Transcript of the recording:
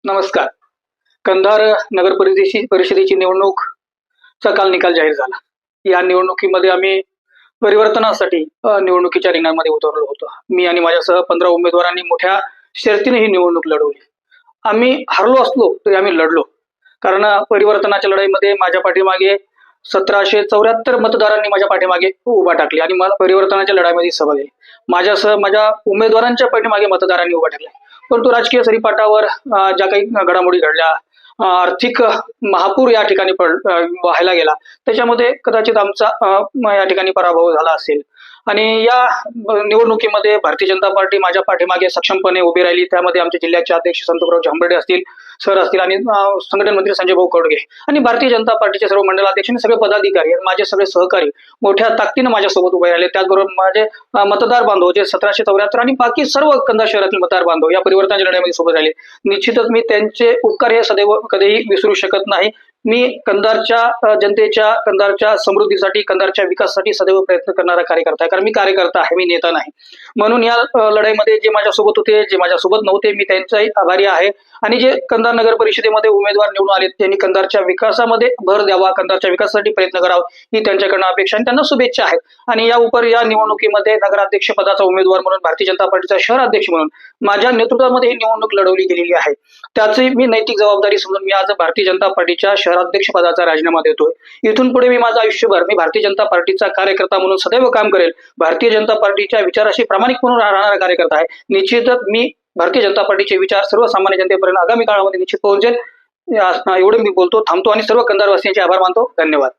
नमस्कार. कंधार नगर परिषदेची निवडणूकचा काल निकाल जाहीर झाला. या निवडणुकीमध्ये आम्ही परिवर्तनासाठी निवडणुकीच्या रिंगणामध्ये उतरलो होतो. मी आणि माझ्यासह 15 उमेदवारांनी मोठ्या शर्तीने ही निवडणूक लढवली. आम्ही हरलो असलो तरी आम्ही लढलो. कारण परिवर्तनाच्या लढाईमध्ये माझ्या पाठीमागे 1774 मतदारांनी माझ्या पाठीमागे उभा टाकली आणि मला परिवर्तनाच्या लढाईमध्ये सहभाग घेतली. माझ्यासह माझ्या उमेदवारांच्या पाठीमागे मतदारांनी उभा टाकला. परंतु राजकीय सरीपाटावर ज्या काही घडामोडी घडल्या, आर्थिक महापूर या ठिकाणी व्हायला गेला, त्याच्यामध्ये कदाचित आमचा या ठिकाणी पराभव झाला असेल. आणि या निवडणुकीमध्ये भारतीय जनता पार्टी माझ्या पाठीमागे सक्षमपणे उभी राहिली. त्यामध्ये आमचे जिल्ह्याचे अध्यक्ष संतोषराव झांबर्डे असतील, सर असतील आणि संघटन मंत्री संजय भाऊ खोडगे आणि भारतीय जनता पार्टीचे सर्व मंडलाध्यक्ष आणि सगळे पदाधिकारी आणि माझे सगळे सहकारी मोठ्या ताकदीने माझ्यासोबत उभे राहिले. त्याचबरोबर माझे मतदार बांधव जे 1774 आणि बाकी सर्व कंधार शहरातील मतदार बांधव या परिवर्तनाच्या लढ्यामध्ये सोबत राहिले. निश्चितच मी त्यांचे उपकार हे सदैव कधीही विसरू शकत नाही. मी कंधारच्या जनतेच्या, कंधारच्या समृद्धीसाठी, कंधारच्या विकासासाठी सदैव प्रयत्न करणारा कार्यकर्ता आहे. कारण मी कार्यकर्ता आहे, मी नेता नाही. म्हणून या लढाईमध्ये जे माझ्यासोबत होते, जे माझ्यासोबत नव्हते, मी त्यांचाही आभारी आहे. आणि जे कंधार नगर परिषदेमध्ये उमेदवार निवडून आले त्यांनी कंधारच्या विकासामध्ये भर द्यावा, कंधारच्या विकासासाठी प्रयत्न करावा ही त्यांच्याकडनं अपेक्षा आणि त्यांना शुभेच्छा आहेत. आणि या निवडणुकीमध्ये नगराध्यक्ष पदाचा उमेदवार म्हणून, भारतीय जनता पार्टीचा शहर अध्यक्ष म्हणून माझ्या नेतृत्वामध्ये ही निवडणूक लढवली गेलेली आहे. त्याची मी नैतिक जबाबदारी समजून मी आज भारतीय जनता पार्टीच्या शहराध्यक्ष पदाचा राजीनामा देतोय. इथून पुढे मी माझं आयुष्यभर मी भारतीय जनता पार्टीचा कार्यकर्ता म्हणून सदैव काम करेल. भारतीय जनता पार्टीच्या विचाराशी प्रामाणिक म्हणून राहणारा कार्यकर्ता आहे. निश्चितच मी भारतीय जनता पार्टीचे विचार सर्वसामान्य जनतेपर्यंत आगामी काळामध्ये निश्चित पोहोचेल. एवढे मी बोलतो, थांबतो आणि सर्व कंधारवासियांचे आभार मानतो. धन्यवाद.